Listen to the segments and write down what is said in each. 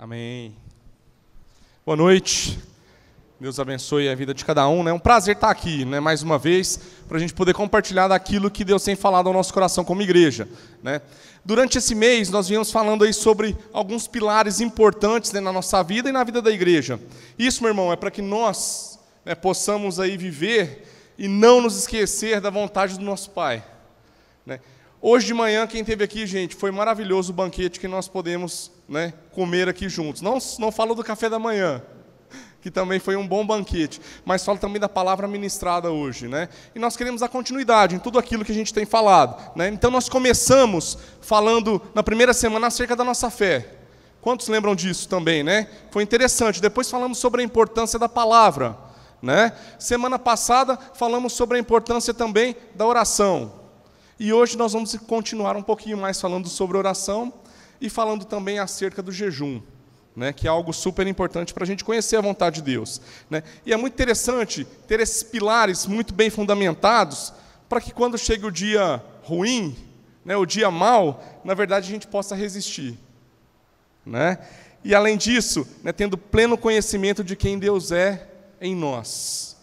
Amém. Boa noite. Deus abençoe a vida de cada um. É um prazer estar aqui, mais uma vez, para a gente poder compartilhar daquilo que Deus tem falado ao nosso coração como igreja. Durante esse mês, nós viemos falando aí sobre alguns pilares importantes na nossa vida e na vida da igreja. Isso, meu irmão, é para que nós possamos aí viver e não nos esquecer da vontade do nosso Pai. Hoje de manhã, quem esteve aqui, gente, foi maravilhoso o banquete que nós podemos comer aqui juntos. Não falo do café da manhã, que também foi um bom banquete, mas falo também da palavra ministrada hoje. E nós queremos dar continuidade em tudo aquilo que a gente tem falado. Então nós começamos falando na primeira semana acerca da nossa fé. Quantos lembram disso também? Foi interessante. Depois falamos sobre a importância da palavra. Semana passada falamos sobre a importância também da oração. E hoje nós vamos continuar um pouquinho mais falando sobre oração e falando também acerca do jejum, que é algo super importante para a gente conhecer a vontade de Deus. E é muito interessante ter esses pilares muito bem fundamentados para que quando chegue o dia ruim, o dia mau, na verdade a gente possa resistir. E além disso, tendo pleno conhecimento de quem Deus é em nós,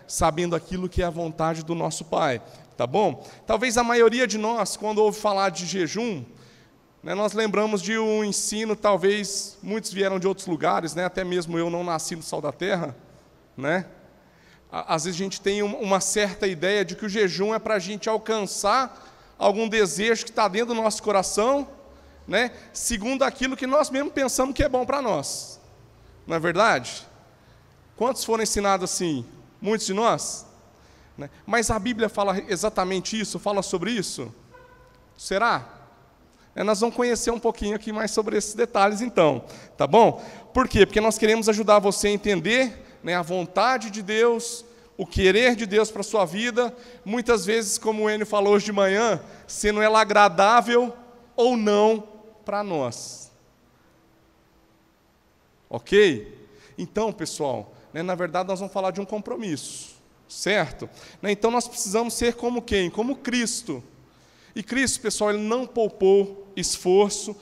sabendo aquilo que é a vontade do nosso Pai. Tá bom? Talvez a maioria de nós, quando ouve falar de jejum, nós lembramos de um ensino, talvez muitos vieram de outros lugares, até mesmo eu não nasci no Sal da Terra. Às vezes a gente tem uma certa ideia de que o jejum é para a gente alcançar algum desejo que está dentro do nosso coração, segundo aquilo que nós mesmos pensamos que é bom para nós. Não é verdade? Quantos foram ensinados assim? Muitos de nós? Mas a Bíblia fala exatamente isso, fala sobre isso? Será? Nós vamos conhecer um pouquinho aqui mais sobre esses detalhes então, tá bom? Por quê? Porque nós queremos ajudar você a entender a vontade de Deus, o querer de Deus para a sua vida, muitas vezes, como o Enio falou hoje de manhã, sendo ela agradável ou não para nós. Ok? Então, pessoal, na verdade nós vamos falar de um compromisso. Certo? Então nós precisamos ser como quem? Como Cristo. E Cristo, pessoal, Ele não poupou esforço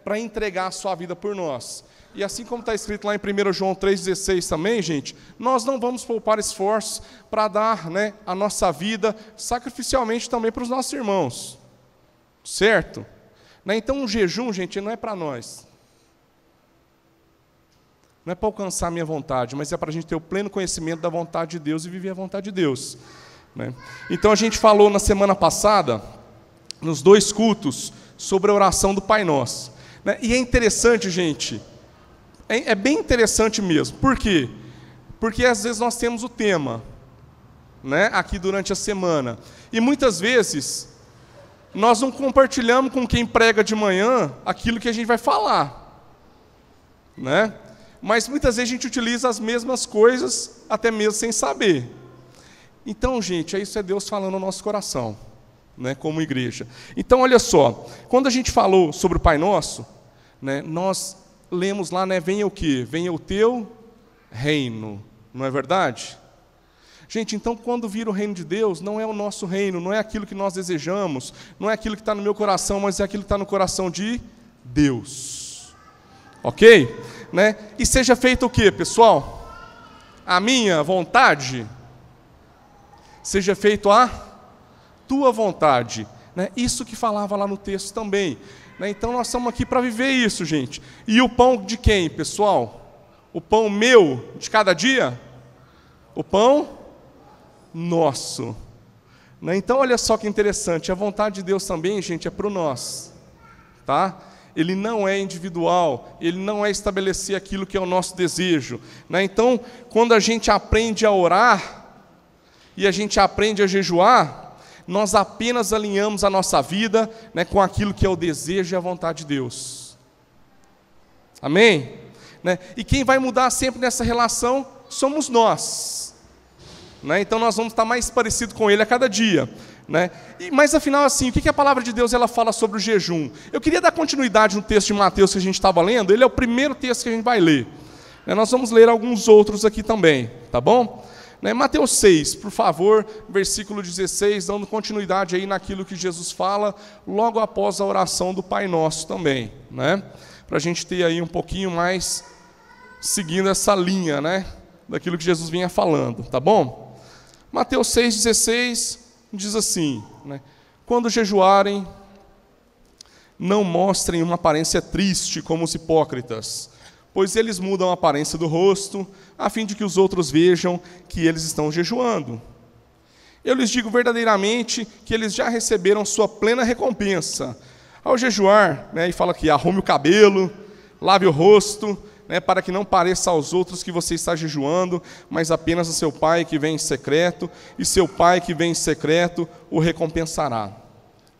para entregar a sua vida por nós. E assim como está escrito lá em 1 João 3,16 também, gente, nós não vamos poupar esforços para dar a nossa vida sacrificialmente também para os nossos irmãos. Certo? Então o jejum, gente, não é para nós. Não é para alcançar a minha vontade, mas é para a gente ter o pleno conhecimento da vontade de Deus e viver a vontade de Deus. Então a gente falou na semana passada, nos 2 cultos, sobre a oração do Pai Nosso. E é interessante, gente, é bem interessante mesmo. Por quê? Porque às vezes nós temos o tema, aqui durante a semana. E muitas vezes nós não compartilhamos com quem prega de manhã aquilo que a gente vai falar. Mas muitas vezes a gente utiliza as mesmas coisas, até mesmo sem saber. Então, gente, isso é Deus falando no nosso coração, como igreja. Então, olha só, quando a gente falou sobre o Pai Nosso, nós lemos lá, venha o quê? Venha o teu reino, não é verdade? Gente, então quando vira o reino de Deus, não é o nosso reino, não é aquilo que nós desejamos, não é aquilo que está no meu coração, mas é aquilo que está no coração de Deus. Ok? E seja feito o quê, pessoal? A minha vontade? Seja feito a tua vontade. Isso que falava lá no texto também. Então nós estamos aqui para viver isso, gente. E o pão de quem, pessoal? O pão meu de cada dia? O pão nosso. Então olha só que interessante, a vontade de Deus também, gente, é para o nós. Tá? Ele não é individual, ele não é estabelecer aquilo que é o nosso desejo. Então, quando a gente aprende a orar, e a gente aprende a jejuar, nós apenas alinhamos a nossa vida com aquilo que é o desejo e a vontade de Deus. Amém? E quem vai mudar sempre nessa relação somos nós. Então, nós vamos estar mais parecidos com Ele a cada dia. Mas afinal, assim, o que a palavra de Deus ela fala sobre o jejum? Eu queria dar continuidade no texto de Mateus que a gente estava lendo. Ele é o primeiro texto que a gente vai ler. Nós vamos ler alguns outros aqui também, tá bom? Mateus 6, por favor, versículo 16, dando continuidade aí naquilo que Jesus fala logo após a oração do Pai Nosso também. para a gente ter aí um pouquinho mais seguindo essa linha, né, daquilo que Jesus vinha falando, tá bom? Mateus 6,16 diz assim, né, quando jejuarem, não mostrem uma aparência triste como os hipócritas, pois eles mudam a aparência do rosto, a fim de que os outros vejam que eles estão jejuando. Eu lhes digo verdadeiramente que eles já receberam sua plena recompensa. Ao jejuar, né, e fala que arrume o cabelo, lave o rosto, né, para que não pareça aos outros que você está jejuando, mas apenas a seu Pai que vem em secreto, e seu Pai que vem em secreto o recompensará.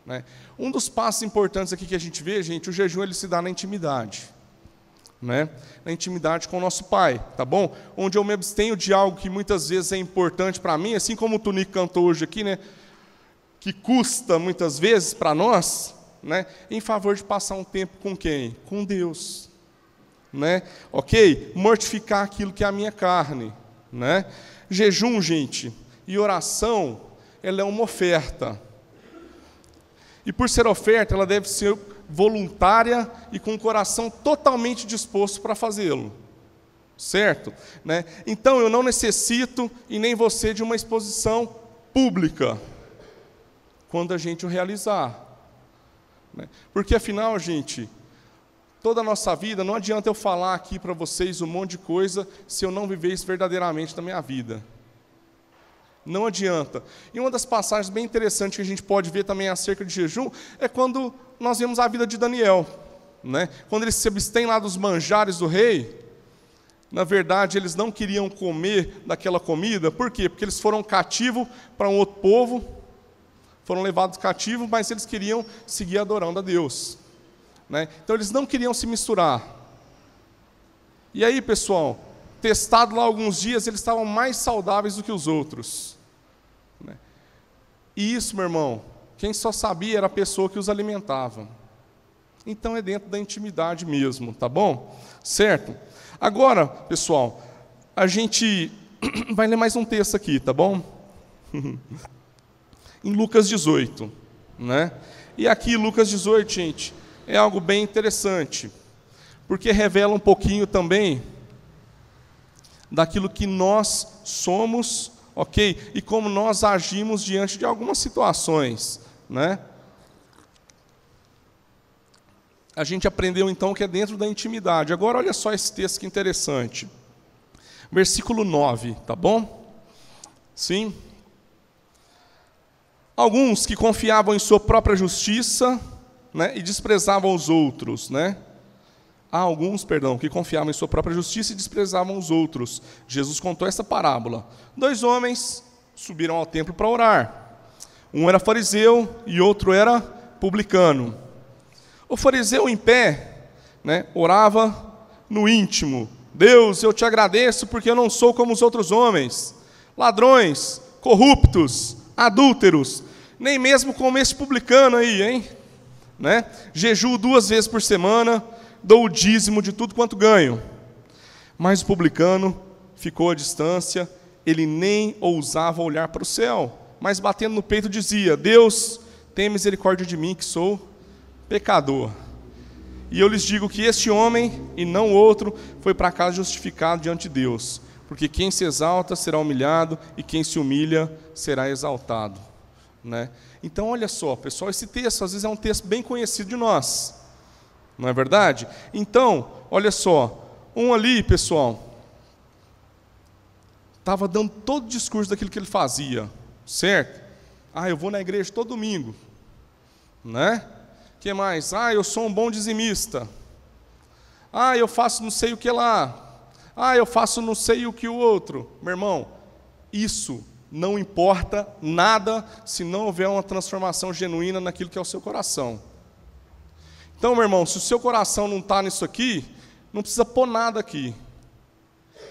Né? Um dos passos importantes aqui que a gente vê, gente, o jejum ele se dá na intimidade. Né? Na intimidade com o nosso Pai, tá bom? Onde eu me abstenho de algo que muitas vezes é importante para mim, assim como o Tunico cantou hoje aqui, né? Que custa muitas vezes para nós, né? Em favor de passar um tempo com quem? Com Deus. Né? Ok? Mortificar aquilo que é a minha carne. Né? Jejum, gente, e oração, ela é uma oferta. E por ser oferta, ela deve ser voluntária e com o coração totalmente disposto para fazê-lo. Certo? Né? Então, eu não necessito, e nem você, de uma exposição pública, quando a gente o realizar. Né? Porque, afinal, gente, toda a nossa vida, não adianta eu falar aqui para vocês um monte de coisa, se eu não viver isso verdadeiramente na minha vida. Não adianta. E uma das passagens bem interessantes que a gente pode ver também acerca de jejum, é quando nós vemos a vida de Daniel. Né? Quando eles se abstêm lá dos manjares do rei, na verdade eles não queriam comer daquela comida, por quê? Porque eles foram cativos para um outro povo, foram levados cativos, mas eles queriam seguir adorando a Deus. Né? Então eles não queriam se misturar. E aí, pessoal, testado lá alguns dias, eles estavam mais saudáveis do que os outros. Né? E isso, meu irmão, quem só sabia era a pessoa que os alimentava. Então é dentro da intimidade mesmo, tá bom? Certo? Agora, pessoal, a gente vai ler mais um texto aqui, tá bom? Em Lucas 18, né? E aqui, Lucas 18, gente, é algo bem interessante, porque revela um pouquinho também daquilo que nós somos, ok? E como nós agimos diante de algumas situações, né? A gente aprendeu então que é dentro da intimidade. Agora olha só esse texto que interessante. Versículo 9, tá bom? Sim. Alguns que confiavam em sua própria justiça, né, e desprezavam os outros, né? Há alguns, que confiavam em sua própria justiça e desprezavam os outros. Jesus contou essa parábola. 2 homens subiram ao templo para orar. Um era fariseu e outro era publicano. O fariseu em pé, né, orava no íntimo. Deus, eu te agradeço porque eu não sou como os outros homens, ladrões, corruptos, adúlteros, nem mesmo como esse publicano aí, hein? Né? Jejuo 2 vezes por semana, dou o dízimo de tudo quanto ganho. Mas o publicano ficou à distância, ele nem ousava olhar para o céu, mas batendo no peito dizia: Deus, tem misericórdia de mim que sou pecador. E eu lhes digo que este homem, e não outro, foi para casa justificado diante de Deus, porque quem se exalta será humilhado, e quem se humilha será exaltado. Né? Então olha só, pessoal, esse texto às vezes é um texto bem conhecido de nós, não é verdade? Então, olha só, um ali, pessoal, estava dando todo o discurso daquilo que ele fazia, certo? Eu vou na igreja todo domingo, né? O que mais? Eu sou um bom dizimista. Eu faço não sei o que lá. Eu faço não sei o que o outro. Meu irmão, isso não importa nada se não houver uma transformação genuína naquilo que é o seu coração. Então, meu irmão, se o seu coração não está nisso aqui, não precisa pôr nada aqui.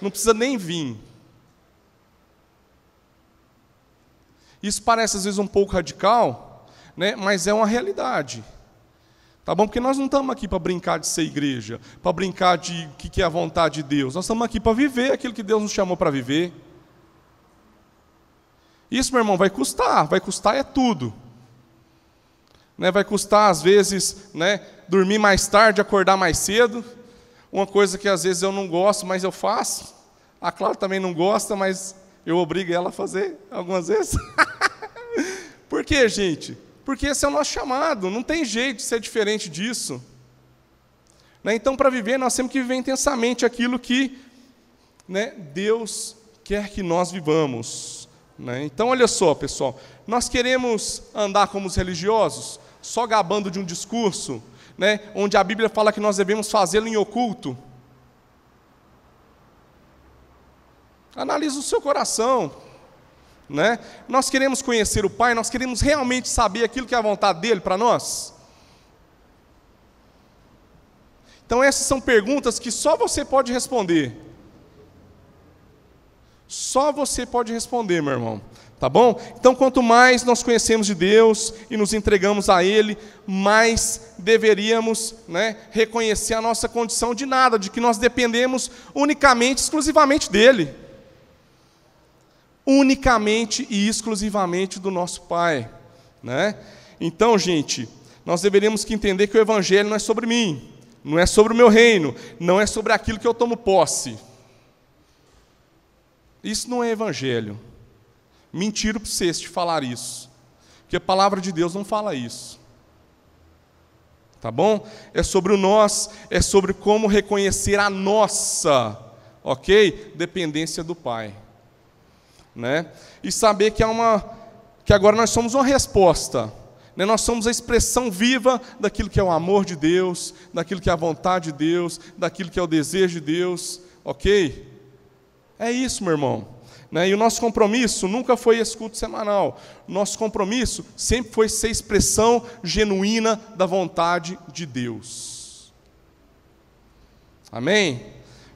Não precisa nem vir. Isso parece às vezes um pouco radical, né? Mas é uma realidade. Tá bom? Porque nós não estamos aqui para brincar de ser igreja, para brincar de o que é a vontade de Deus. Nós estamos aqui para viver aquilo que Deus nos chamou para viver. Isso, meu irmão, vai custar é tudo. Né? Vai custar, às vezes, né, Dormir mais tarde, acordar mais cedo. Uma coisa que às vezes eu não gosto, mas eu faço. A Clara também não gosta, mas eu obrigo ela a fazer algumas vezes. Por quê, gente? Porque esse é o nosso chamado, não tem jeito de ser diferente disso. Né? Então, para viver, nós temos que viver intensamente aquilo que, né, Deus quer que nós vivamos. Né? Então, olha só, pessoal, nós queremos andar como os religiosos, só gabando de um discurso, né, onde a Bíblia fala que nós devemos fazê-lo em oculto. Analisa o seu coração. Né? Nós queremos conhecer o Pai, nós queremos realmente saber aquilo que é a vontade dEle para nós. Então essas são perguntas que só você pode responder. Só você pode responder, meu irmão. Tá bom? Então quanto mais nós conhecemos de Deus e nos entregamos a Ele, mais deveríamos, né, reconhecer a nossa condição de nada, de que nós dependemos unicamente, exclusivamente dEle. Unicamente e exclusivamente do nosso Pai, né? Então, gente, nós deveríamos que entender que o Evangelho não é sobre mim, não é sobre o meu reino, não é sobre aquilo que eu tomo posse. Isso não é Evangelho. Mentira para vocês te falar isso, porque a palavra de Deus não fala isso. Tá bom? É sobre o nós, é sobre como reconhecer a nossa, ok? Dependência do Pai. Né? E saber que agora nós somos uma resposta, né? Nós somos a expressão viva daquilo que é o amor de Deus, daquilo que é a vontade de Deus, daquilo que é o desejo de Deus, ok? É isso, meu irmão. Né? E o nosso compromisso nunca foi esse culto semanal. Nosso compromisso sempre foi ser expressão genuína da vontade de Deus. Amém?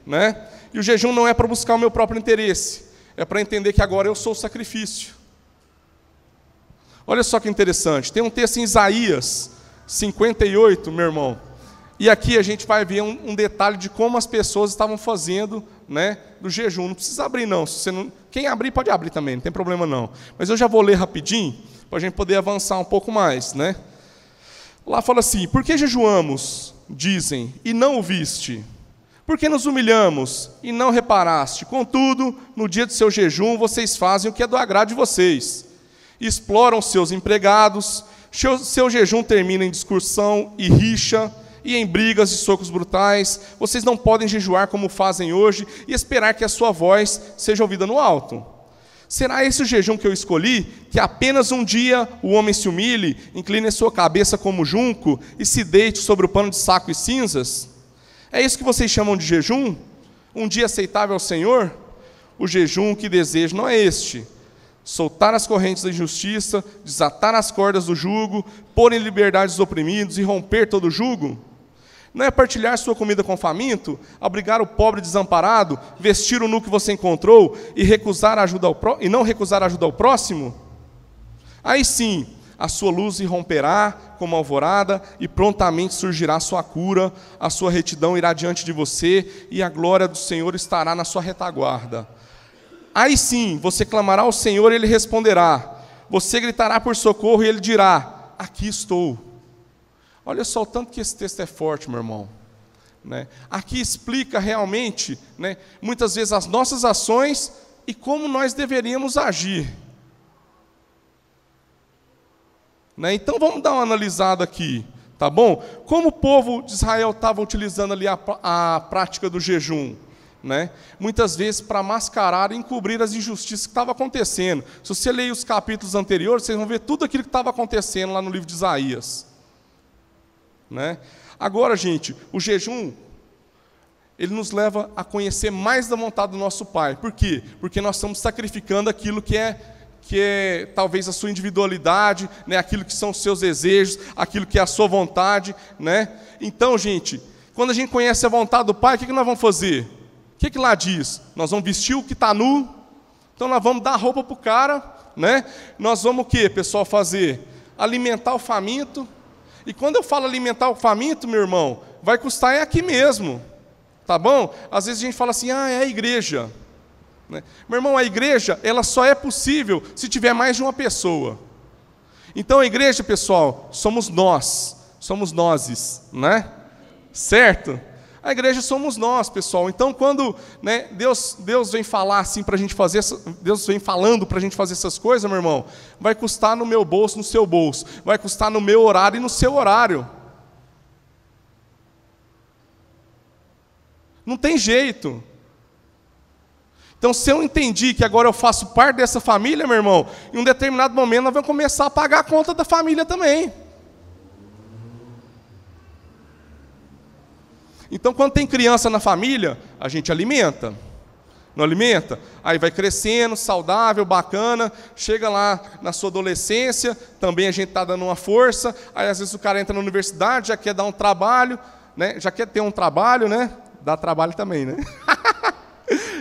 Né? E o jejum não é para buscar o meu próprio interesse. É para entender que agora eu sou o sacrifício. Olha só que interessante. Tem um texto em Isaías 58, meu irmão. E aqui a gente vai ver um detalhe de como as pessoas estavam fazendo, né, do jejum. Não precisa abrir, não. Se você não. Quem abrir, pode abrir também, não tem problema não. Mas eu já vou ler rapidinho, para a gente poder avançar um pouco mais. Né? Lá fala assim: por que jejuamos, dizem, e não o viste? Por que nos humilhamos e não reparaste? Contudo, no dia de seu jejum, vocês fazem o que é do agrado de vocês. Exploram seus empregados, seu jejum termina em discussão e rixa, e em brigas e socos brutais. Vocês não podem jejuar como fazem hoje e esperar que a sua voz seja ouvida no alto. Será esse o jejum que eu escolhi? Que apenas um dia o homem se humilhe, incline a sua cabeça como junco e se deite sobre o pano de saco e cinzas? É isso que vocês chamam de jejum? Um dia aceitável ao Senhor? O jejum que desejo não é este: soltar as correntes da injustiça, desatar as cordas do jugo, pôr em liberdade os oprimidos e romper todo o jugo? Não é partilhar sua comida com o faminto, abrigar o pobre desamparado, vestir o nu que você encontrou e não recusar a ajuda ao próximo? Aí sim, a sua luz irromperá como alvorada e prontamente surgirá a sua cura, a sua retidão irá diante de você e a glória do Senhor estará na sua retaguarda. Aí sim, você clamará ao Senhor e Ele responderá. Você gritará por socorro e Ele dirá: aqui estou. Olha só o tanto que esse texto é forte, meu irmão. Né? Aqui explica realmente, né, muitas vezes as nossas ações e como nós deveríamos agir. Né? Então vamos dar uma analisada aqui, tá bom? Como o povo de Israel estava utilizando ali a prática do jejum? Né? Muitas vezes para mascarar e encobrir as injustiças que estavam acontecendo. Se você ler os capítulos anteriores, vocês vão ver tudo aquilo que estava acontecendo lá no livro de Isaías. Né? Agora, gente, o jejum, ele nos leva a conhecer mais da vontade do nosso Pai. Por quê? Porque nós estamos sacrificando aquilo que é talvez a sua individualidade, né? Aquilo que são os seus desejos, aquilo que é a sua vontade. Né? Então, gente, quando a gente conhece a vontade do Pai, o que nós vamos fazer? O que lá diz? Nós vamos vestir o que está nu, então nós vamos dar roupa para o cara, né? Nós vamos o que, pessoal, fazer? Alimentar o faminto. E quando eu falo alimentar o faminto, meu irmão, vai custar aqui mesmo, tá bom? Às vezes a gente fala assim: é a igreja. Né? Meu irmão, a igreja, ela só é possível se tiver mais de uma pessoa. Então a igreja, pessoal, somos nós. Somos nós, né? Certo? A igreja somos nós, pessoal. Então, quando, né, Deus vem falar assim para a gente fazer, Deus vem falando para a gente fazer essas coisas, meu irmão, vai custar no meu bolso, no seu bolso, vai custar no meu horário e no seu horário. Não tem jeito. Então, se eu entendi que agora eu faço parte dessa família, meu irmão, em um determinado momento nós vamos começar a pagar a conta da família também. Então, quando tem criança na família, a gente alimenta. Não alimenta? Aí vai crescendo, saudável, bacana, chega lá na sua adolescência, também a gente está dando uma força, aí às vezes o cara entra na universidade, já quer dar um trabalho, né? Já quer ter um trabalho, né? Dá trabalho também, né?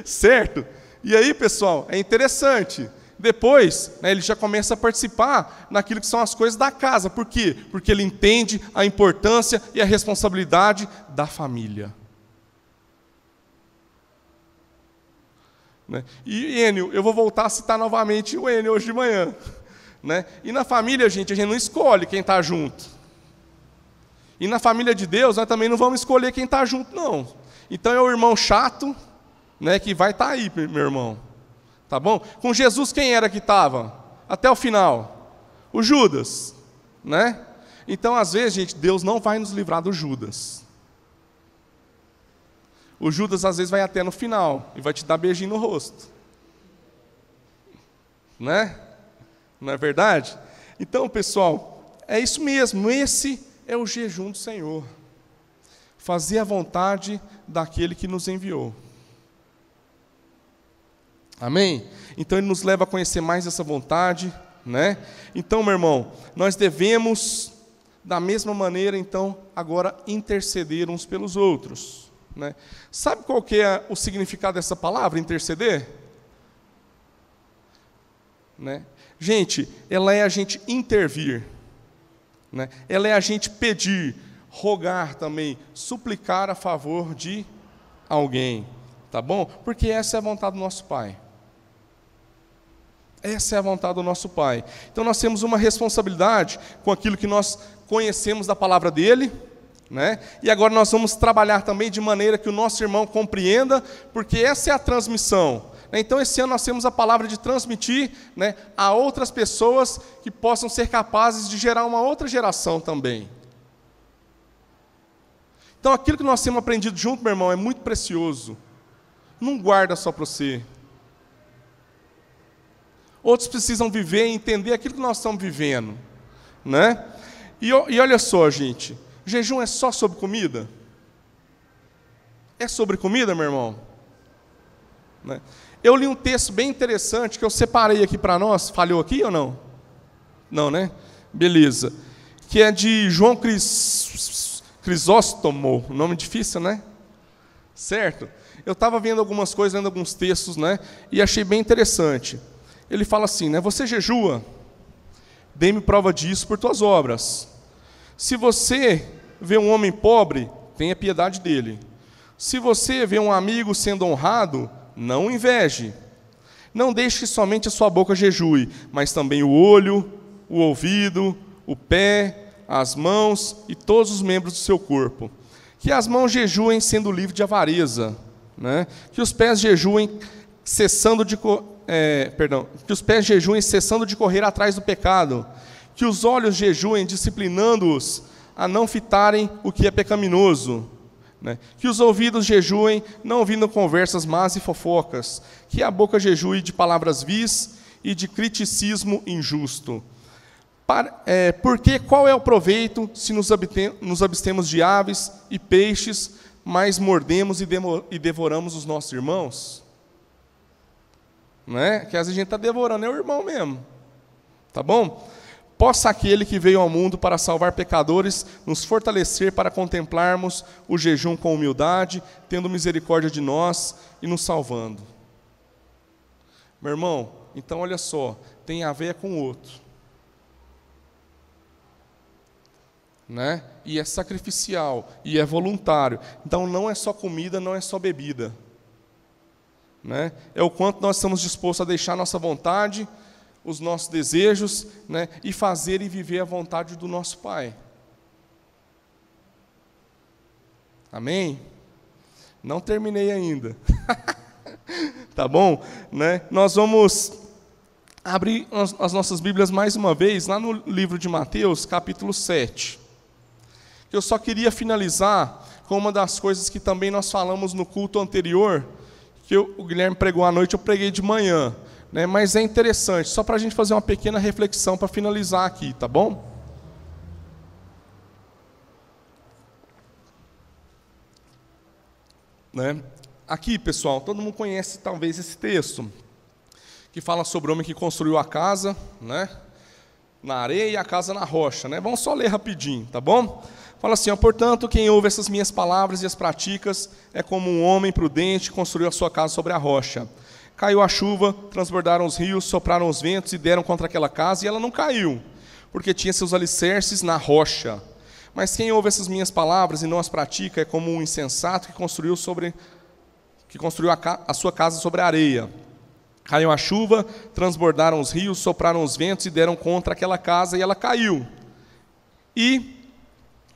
Certo? E aí, pessoal, é interessante. Depois, né, ele já começa a participar naquilo que são as coisas da casa. Por quê? Porque ele entende a importância e a responsabilidade da família. Né? E Enio, eu vou voltar a citar novamente o Enio hoje de manhã. Né? E na família, gente, a gente não escolhe quem está junto. E na família de Deus, nós também não vamos escolher quem está junto, não. Então é o irmão chato, né, que vai estar aí, meu irmão. Tá bom? Com Jesus, quem era que estava? Até o final? O Judas. Né? Então, às vezes, gente, Deus não vai nos livrar do Judas. O Judas, às vezes, vai até no final e vai te dar beijinho no rosto. Né? Não é verdade? Então, pessoal, é isso mesmo. Esse é o jejum do Senhor. Fazer a vontade daquele que nos enviou. Amém? Então ele nos leva a conhecer mais essa vontade, né? Então, meu irmão, nós devemos, da mesma maneira, então, agora interceder uns pelos outros, né? Sabe qual que é o significado dessa palavra, interceder? Né? Gente, ela é a gente intervir, né? Ela é a gente pedir, rogar também, suplicar a favor de alguém, tá bom? Porque essa é a vontade do nosso Pai. Essa é a vontade do nosso Pai. Então nós temos uma responsabilidade com aquilo que nós conhecemos da palavra dEle, né? E agora nós vamos trabalhar também de maneira que o nosso irmão compreenda, porque essa é a transmissão. Então esse ano nós temos a palavra de transmitir, né, a outras pessoas que possam ser capazes de gerar uma outra geração também. Então aquilo que nós temos aprendido junto, meu irmão, é muito precioso. Não guarda só para você. Outros precisam viver e entender aquilo que nós estamos vivendo, né? E olha só, gente, jejum é só sobre comida? É sobre comida, meu irmão? Né? Eu li um texto bem interessante que eu separei aqui para nós. Falhou aqui ou não? Não, né? Beleza. Que é de João Crisóstomo, nome difícil, né? Certo? Eu estava vendo algumas coisas, lendo alguns textos, né? E achei bem interessante. Ele fala assim, né? Você jejua, dê-me prova disso por tuas obras. Se você vê um homem pobre, tenha piedade dele. Se você vê um amigo sendo honrado, não o inveje. Não deixe que somente a sua boca jejue, mas também o olho, o ouvido, o pé, as mãos e todos os membros do seu corpo. Que as mãos jejuem sendo livre de avareza, né? Que os pés jejuem cessando de que os pés jejuem cessando de correr atrás do pecado, que os olhos jejuem disciplinando-os a não fitarem o que é pecaminoso, né? Que os ouvidos jejuem não ouvindo conversas más e fofocas, que a boca jejue de palavras vis e de criticismo injusto. Porque qual é o proveito se nos abstemos de aves e peixes, mas mordemos e devoramos os nossos irmãos? Né? Que às vezes a gente está devorando, é o irmão mesmo. Tá bom? Possa aquele que veio ao mundo para salvar pecadores nos fortalecer para contemplarmos o jejum com humildade, tendo misericórdia de nós e nos salvando. Meu irmão, então olha só, tem a ver com o outro. Né? E é sacrificial, e é voluntário. Então não é só comida, não é só bebida. Né? É o quanto nós estamos dispostos a deixar nossa vontade, os nossos desejos, né? E fazer e viver a vontade do nosso Pai. Amém? Não terminei ainda. Tá bom? Né? Nós vamos abrir as nossas Bíblias mais uma vez, lá no livro de Mateus, capítulo 7. Eu só queria finalizar com uma das coisas que também nós falamos no culto anterior, que o Guilherme pregou à noite, eu preguei de manhã. Né? Mas é interessante, só para a gente fazer uma pequena reflexão para finalizar aqui, tá bom? Né? Aqui, pessoal, todo mundo conhece talvez esse texto, que fala sobre o homem que construiu a casa, né, na areia e a casa na rocha. Né? Vamos só ler rapidinho, tá bom? Fala assim, ó, portanto, quem ouve essas minhas palavras e as praticas é como um homem prudente que construiu a sua casa sobre a rocha. Caiu a chuva, transbordaram os rios, sopraram os ventos e deram contra aquela casa, e ela não caiu, porque tinha seus alicerces na rocha. Mas quem ouve essas minhas palavras e não as pratica é como um insensato que construiu a sua casa sobre a areia. Caiu a chuva, transbordaram os rios, sopraram os ventos e deram contra aquela casa, e ela caiu. E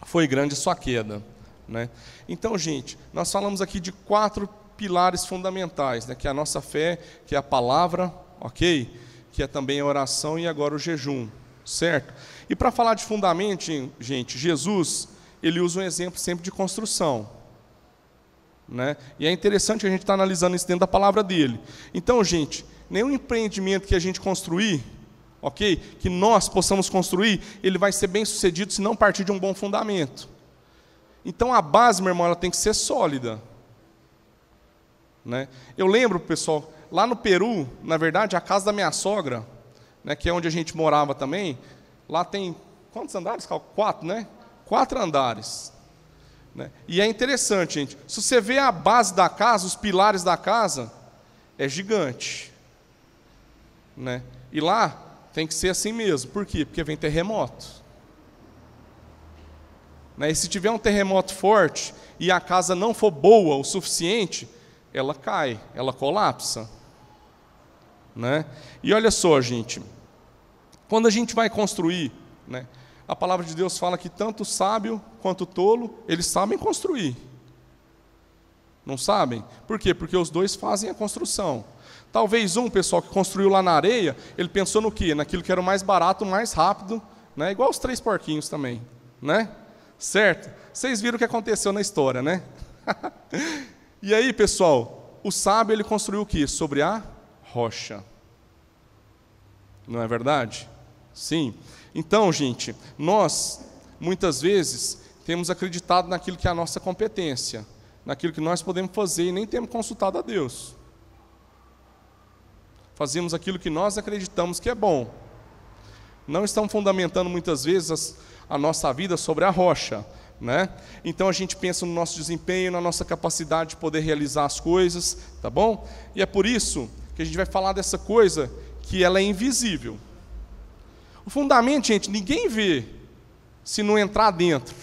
foi grande sua queda. Né? Então, gente, nós falamos aqui de 4 pilares fundamentais, né? Que é a nossa fé, que é a palavra, ok? Que é também a oração e agora o jejum, certo? E para falar de fundamento, gente, Jesus, ele usa um exemplo sempre de construção. Né? E é interessante que a gente está analisando isso dentro da palavra dele. Então, gente, nenhum empreendimento que a gente construir, ok? Que nós possamos construir, ele vai ser bem sucedido se não partir de um bom fundamento. Então, a base, meu irmão, ela tem que ser sólida. Né? Eu lembro, pessoal, lá no Peru, na verdade, a casa da minha sogra, né, que é onde a gente morava também, lá tem, quantos andares? 4, né? 4 andares. Né? E é interessante, gente, se você vê a base da casa, os pilares da casa, é gigante. Né? E lá tem que ser assim mesmo. Por quê? Porque vem terremoto. Né? E se tiver um terremoto forte e a casa não for boa o suficiente, ela cai, ela colapsa. Né? E olha só, gente, quando a gente vai construir, né, a palavra de Deus fala que tanto o sábio quanto o tolo, eles sabem construir. Não sabem? Por quê? Porque os dois fazem a construção. Talvez um, pessoal, que construiu lá na areia, ele pensou no quê? Naquilo que era o mais barato, mais rápido, né? Igual os 3 porquinhos também. Né? Certo? Vocês viram o que aconteceu na história, né? E aí, pessoal, o sábio, ele construiu o quê? Sobre a rocha. Não é verdade? Sim. Então, gente, nós, muitas vezes, temos acreditado naquilo que é a nossa competência, naquilo que nós podemos fazer e nem temos consultado a Deus. Fazemos aquilo que nós acreditamos que é bom. Não estamos fundamentando, muitas vezes, a nossa vida sobre a rocha. Né? Então a gente pensa no nosso desempenho, na nossa capacidade de poder realizar as coisas, tá bom? E é por isso que a gente vai falar dessa coisa que ela é invisível. O fundamento, gente, ninguém vê se não entrar dentro.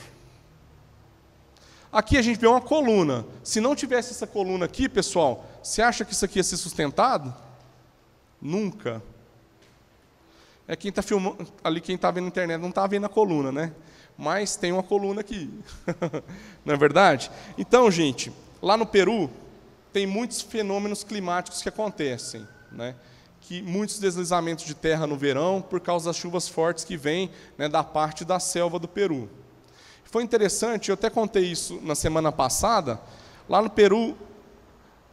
Aqui a gente vê uma coluna. Se não tivesse essa coluna aqui, pessoal, você acha que isso aqui ia ser sustentado? Nunca. É quem está filmando ali, quem está vendo na internet não está vendo a coluna, né? Mas tem uma coluna aqui. Não é verdade? Então, gente, lá no Peru, tem muitos fenômenos climáticos que acontecem, né? Que muitos deslizamentos de terra no verão, por causa das chuvas fortes que vêm, né, da parte da selva do Peru. Foi interessante, eu até contei isso na semana passada, lá no Peru,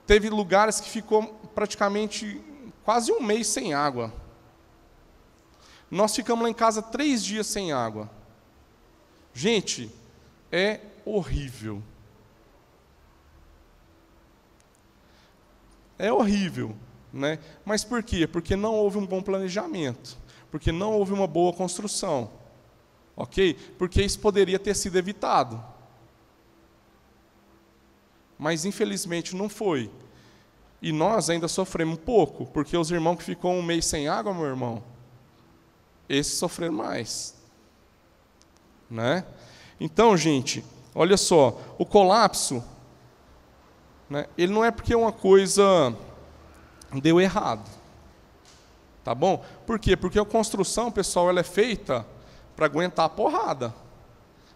teve lugares que ficou praticamente quase um mês sem água. Nós ficamos lá em casa 3 dias sem água. Gente, é horrível. É horrível, né? Mas por quê? Porque não houve um bom planejamento, porque não houve uma boa construção, ok? Porque isso poderia ter sido evitado. Mas infelizmente não foi. E nós ainda sofremos um pouco, porque os irmãos que ficou um mês sem água, meu irmão, esses sofreram mais. Né? Então, gente, olha só, o colapso, né, ele não é porque uma coisa deu errado, tá bom? Por quê? Porque a construção, pessoal, ela é feita para aguentar a porrada,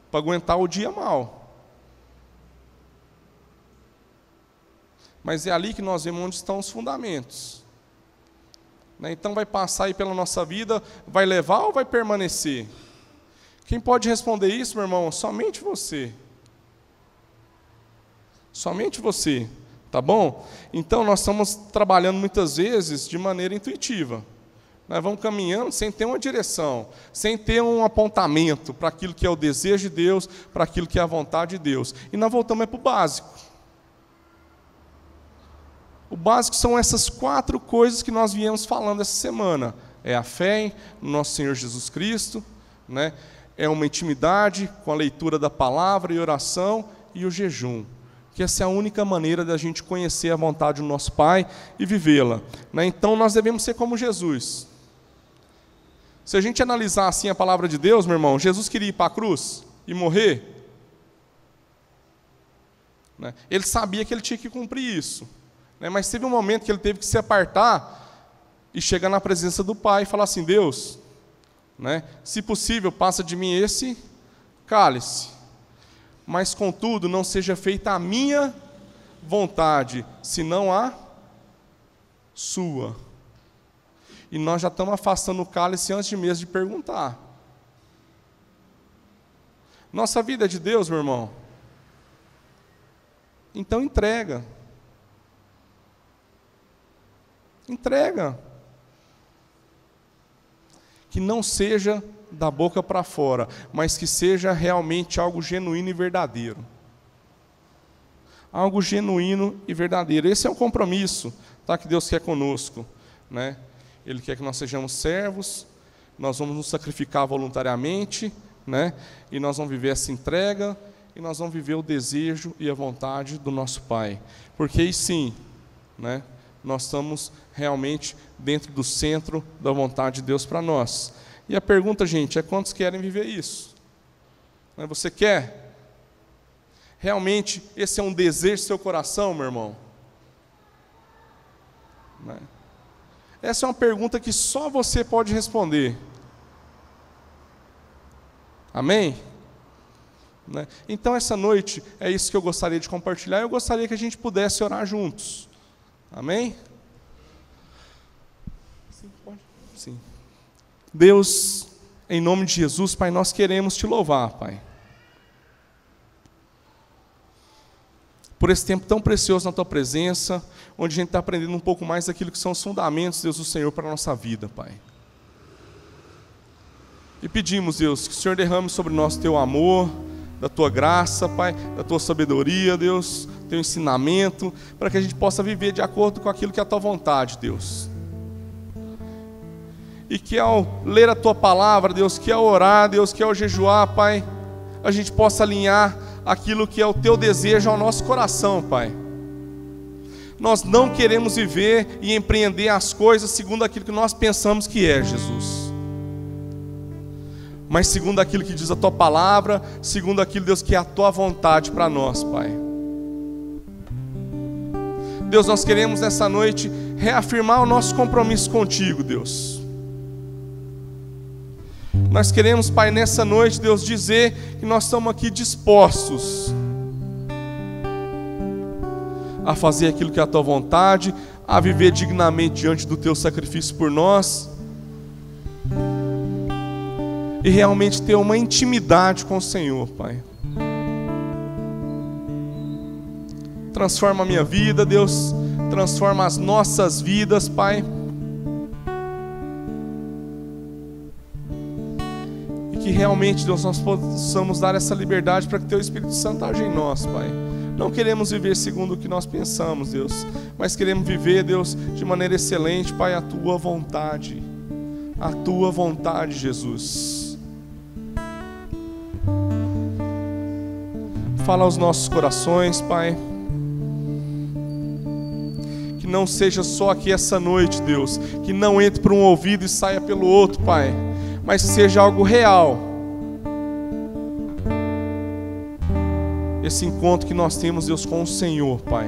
para aguentar o dia mal. mas é ali que nós vemos onde estão os fundamentos. Então vai passar aí pela nossa vida, vai levar ou vai permanecer? Quem pode responder isso, meu irmão? Somente você. Somente você, tá bom? Então nós estamos trabalhando muitas vezes de maneira intuitiva. Nós vamos caminhando sem ter uma direção, sem ter um apontamento para aquilo que é o desejo de Deus, para aquilo que é a vontade de Deus. E nós voltamos para o básico. O básico são essas 4 coisas que nós viemos falando essa semana. É a fé no nosso Senhor Jesus Cristo, né? É uma intimidade com a leitura da palavra e oração e o jejum. Que essa é a única maneira da gente conhecer a vontade do nosso Pai e vivê-la. Então nós devemos ser como Jesus. Se a gente analisar assim a palavra de Deus, meu irmão, Jesus queria ir para a cruz e morrer. Ele sabia que ele tinha que cumprir isso. Mas teve um momento que ele teve que se apartar e chegar na presença do Pai e falar assim: Deus, se possível, passa de mim esse cálice, mas contudo não seja feita a minha vontade, senão a sua. E nós já estamos afastando o cálice antes de mesmo de perguntar. Nossa vida é de Deus, meu irmão. Então entrega. Entrega. Que não seja da boca para fora, mas que seja realmente algo genuíno e verdadeiro. Algo genuíno e verdadeiro. Esse é o compromisso, tá, que Deus quer conosco, Ele quer que nós sejamos servos, nós vamos nos sacrificar voluntariamente, e nós vamos viver essa entrega, e nós vamos viver o desejo e a vontade do nosso Pai. Porque aí sim, nós estamos realmente dentro do centro da vontade de Deus para nós. E a pergunta, gente, é quantos querem viver isso? Você quer? Realmente esse é um desejo do seu coração, meu irmão? Essa é uma pergunta que só você pode responder. Amém? Então essa noite é isso que eu gostaria de compartilhar. Eu gostaria que a gente pudesse orar juntos. Amém? Sim, pode. Sim. Deus, em nome de Jesus, Pai, nós queremos te louvar, Pai, por esse tempo tão precioso na tua presença, onde a gente está aprendendo um pouco mais daquilo que são os fundamentos, Deus do Senhor, para a nossa vida, Pai. E pedimos, Deus, que o Senhor derrame sobre nós teu amor, da tua graça, Pai, da tua sabedoria, Deus, teu ensinamento, para que a gente possa viver de acordo com aquilo que é a tua vontade, Deus. E que ao ler a tua palavra, Deus, que ao orar, Deus, que ao jejuar, Pai, a gente possa alinhar aquilo que é o teu desejo ao nosso coração, Pai. Nós não queremos viver e empreender as coisas segundo aquilo que nós pensamos que é, Jesus, mas segundo aquilo que diz a tua palavra, segundo aquilo, Deus, que é a tua vontade para nós, Pai. Deus, nós queremos nessa noite reafirmar o nosso compromisso contigo, Deus. Nós queremos, Pai, nessa noite, Deus, dizer que nós estamos aqui dispostos a fazer aquilo que é a tua vontade, a viver dignamente diante do teu sacrifício por nós e realmente ter uma intimidade com o Senhor, Pai. Transforma a minha vida, Deus, transforma as nossas vidas, Pai. Que realmente, Deus, nós possamos dar essa liberdade para que teu Espírito Santo age em nós, Pai. Não queremos viver segundo o que nós pensamos, Deus, mas queremos viver, Deus, de maneira excelente, Pai, a tua vontade. A tua vontade, Jesus. Fala aos nossos corações, Pai. Que não seja só aqui essa noite, Deus, que não entre por um ouvido e saia pelo outro, Pai, mas que seja algo real. Esse encontro que nós temos, Deus, com o Senhor, Pai.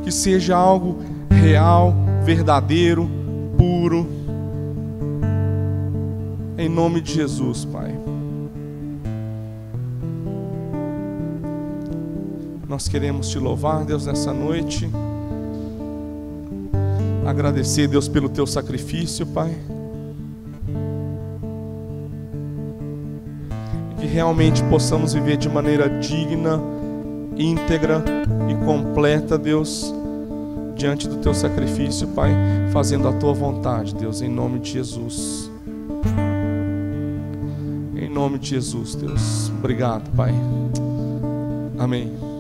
Que seja algo real, verdadeiro, puro. Em nome de Jesus, Pai. Nós queremos te louvar, Deus, nessa noite. Agradecer, Deus, pelo teu sacrifício, Pai. Que realmente possamos viver de maneira digna, íntegra e completa, Deus, diante do teu sacrifício, Pai, fazendo a tua vontade, Deus, em nome de Jesus. Em nome de Jesus, Deus. Obrigado, Pai. Amém.